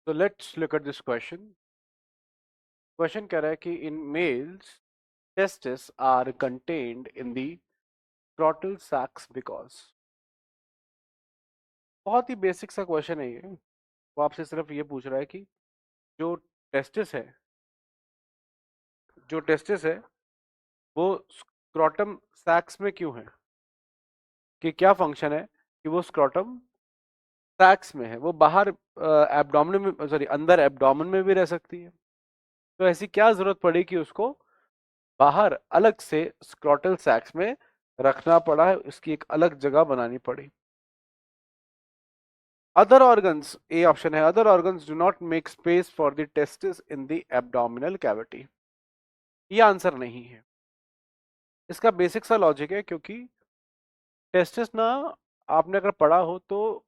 So let's look at this question. Question कह रहा है कि in males testes are contained in the scrotal sacs because बहुत ही basic सा क्वेश्चन है ये। वो आपसे सिर्फ ये पूछ रहा है कि जो टेस्टिस है जो टेस्टिस है वो स्क्रोटम सैक्स में क्यों है, कि क्या फंक्शन है कि वो स्क्रोटम सैक्स में है। वो बाहर एब्डोमेन में, सॉरी, अंदर एब्डोमेन में भी रह सकती है। तो ऐसी क्या जरूरत पड़ी कि उसको बाहर अलग से स्क्रोटल सैक्स में रखना पड़ा है, उसकी एक अलग जगह बनानी पड़ी। अदर ऑर्गन्स, ए ऑप्शन है, other organs do not make space for the testis in the abdominal cavity. ये आंसर नहीं है। इसका बेसिक सा लॉजिक है, क्योंकि टेस्टिस ना, आपने अगर पढ़ा हो तो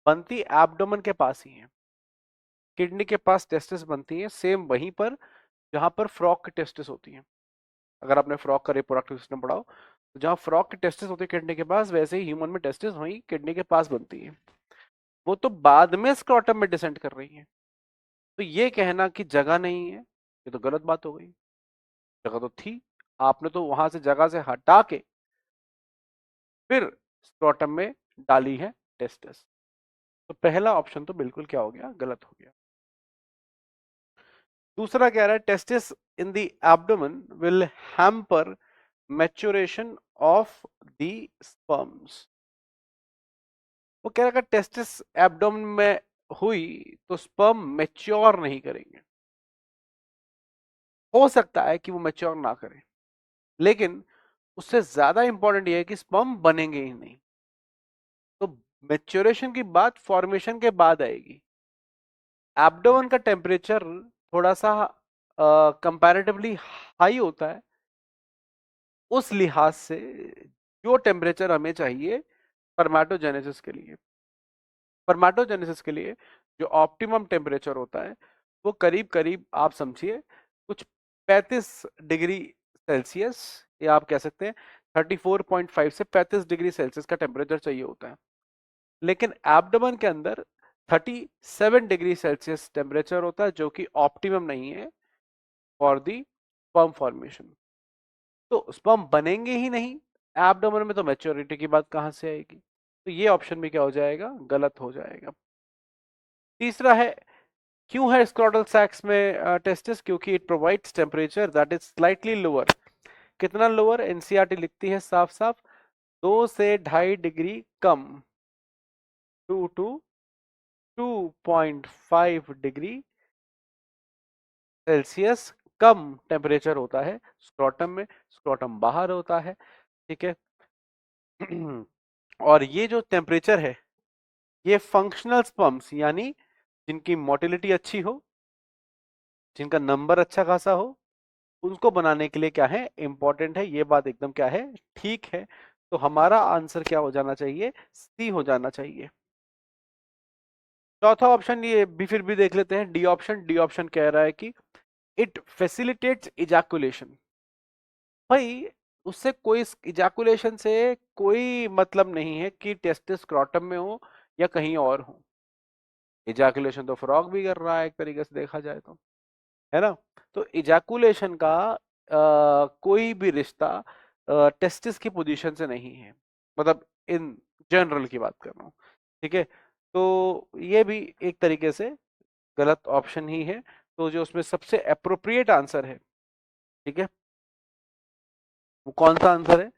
बनती एब्डोमेन के पास ही है। किडनी के पास टेस्टिस बनती है सेम वहीं पर जहां पर फ्रॉग की टेस्टिस होती है। अगर आपने फ्रॉग का रिप्रोडक्टिव सिस्टम पढ़ा हो तो जहां फ्रॉग की टेस्टिस होती है किडनी के पास, वैसे ही ह्यूमन में टेस्टिस वहीं किडनी के पास बनती है। वो तो बाद में स्क्रोटम में डिसेंड कर रही है। तो ये कहना कि जगह नहीं है, ये तो गलत बात हो गई। जगह तो थी, आपने तो वहां से जगह से हटा के फिर स्क्रोटम में डाली है टेस्टिस। तो पहला ऑप्शन तो बिल्कुल क्या हो गया, गलत हो गया। दूसरा कह रहा है testis in the abdomen will hamper maturation of the sperms. वो कह रहा है टेस्टिस एब्डोमेन में हुई तो स्पर्म मैच्योर नहीं करेंगे। हो सकता है कि वो मैच्योर ना करें, लेकिन उससे ज्यादा इंपॉर्टेंट ये है कि स्पर्म बनेंगे ही नहीं। तो मैच्योरेशन की बात फॉर्मेशन के बाद आएगी। एब्डोमेन का टेम्परेचर थोड़ा सा कंपैरेटिवली हाई होता है, उस लिहाज से जो टेम्परेचर हमें चाहिए स्पर्मेटोजेनेसिस के लिए। स्पर्मेटोजेनेसिस के लिए जो ऑप्टिमम टेम्परेचर होता है वो करीब करीब आप समझिए कुछ 35 डिग्री सेल्सियस, या आप कह सकते हैं 34.5 से 35 डिग्री सेल्सियस का टेम्परेचर चाहिए होता है। लेकिन एब्डोमेन के अंदर 37 डिग्री सेल्सियस टेम्परेचर होता है, जो कि ऑप्टिमम नहीं है फॉर दी स्पर्म फॉर्मेशन। तो स्पर्म बनेंगे ही नहीं एब्डोमेन में, तो मैच्योरिटी की बात कहां से आएगी। तो ये ऑप्शन भी क्या हो जाएगा, गलत हो जाएगा। तीसरा है, क्यों है स्क्रोटल सैक्स में टेस्टिस, क्योंकि it provides temperature that is slightly lower. कितना लोअर, एनसीईआरटी लिखती है साफ साफ 2 से 2.5 degree come, 2 to 2.5 degree Celsius come temperature होता है स्क्रोटम में। स्क्रोटम बाहर होता है, ठीक है। और ये जो टेम्परेचर है, ये फंक्शनल स्पर्म्स यानी जिनकी मोटिलिटी अच्छी हो, जिनका नंबर अच्छा खासा हो, उनको बनाने के लिए क्या है, इंपॉर्टेंट है। ये बात एकदम क्या है, ठीक है। तो हमारा आंसर क्या हो जाना चाहिए, सी हो जाना चाहिए। चौथा ऑप्शन ये भी फिर भी देख लेते हैं, डी ऑप्शन। डी ऑप्शन कह रहा है कि इट फैसिलिटेट्स इजैकुलेशन। भाई, उससे कोई, इजैकुलेशन से कोई मतलब नहीं है कि टेस्टिस स्क्रोटम में हो या कहीं और हो। इजैकुलेशन तो फ्रॉग भी कर रहा है एक तरीके से देखा जाए तो, है ना। तो इजैकुलेशन का कोई भी रिश्ता टेस्टिस की पोजीशन से नहीं है, मतलब इन जनरल की बात कर रहा हूँ, ठीक है। तो ये भी एक तरीके से गलत ऑप्शन ही है। तो जो उसमें सबसे अप्रोप्रिएट आंसर है, ठीक है, वो कौन सा आंसर है,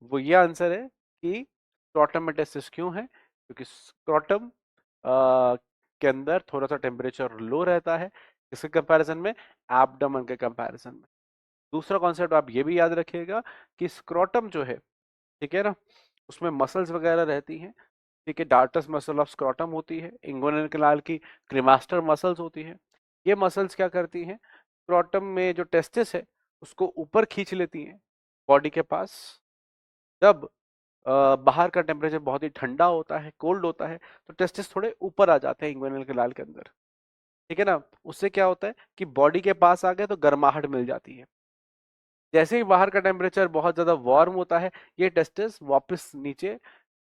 वो ये आंसर है कि स्क्रोटम में टेस्टिस क्यों है, क्योंकि स्क्रोटम के अंदर थोड़ा सा टेम्परेचर लो रहता है इसके कंपैरिजन में, एब्डोमेन के कंपैरिजन में। दूसरा कॉन्सेप्ट आप ये भी याद रखिएगा कि स्क्रोटम जो है, ठीक है ना, उसमें मसल्स वगैरह रहती हैं, ठीक है। डार्टस मसल ऑफ स्क्रोटम होती है, इंगुइनल कैनाल की क्रीमास्टर मसल्स होती है। ये मसल्स क्या करती हैं, स्क्रोटम में जो टेस्टिस है उसको ऊपर खींच लेती हैं बॉडी के पास। जब बाहर का टेम्परेचर बहुत ही ठंडा होता है, कोल्ड होता है, तो टेस्टिस थोड़े ऊपर आ जाते हैं इंगुइनल कैनाल के अंदर, ठीक है ना। उससे क्या होता है कि बॉडी के पास आ गए तो गर्माहट मिल जाती है। जैसे ही बाहर का टेम्परेचर बहुत ज्यादा वार्म होता है, ये टेस्टिस वापस नीचे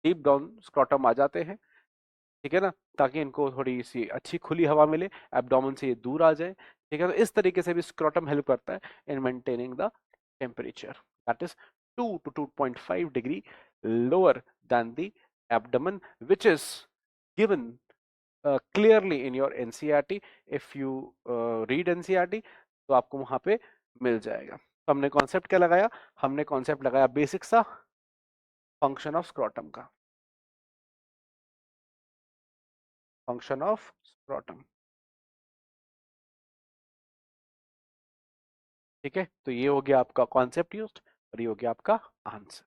डीप डाउन स्क्रोटम आ जाते हैं। ठीक है ना, ताकि इनको थोड़ी सी अच्छी खुली हवा मिले, एब्डोमेन से ये दूर आ जाए। ठीक है, तो इस तरीके से भी स्क्रोटम हेल्प करता है in maintaining the temperature, that is 2 to 2.5 degree lower than the abdomen, which is given clearly in your NCERT. If you read NCERT तो आपको वहां पे मिल जाएगा। तो हमने कॉन्सेप्ट क्या लगाया, हमने कॉन्सेप्ट लगाया बेसिक सा फंक्शन ऑफ स्क्रोटम का, फंक्शन ऑफ स्क्रोटम। ठीक है, तो ये हो गया आपका कॉन्सेप्ट यूज्ड और ये हो गया आपका आंसर।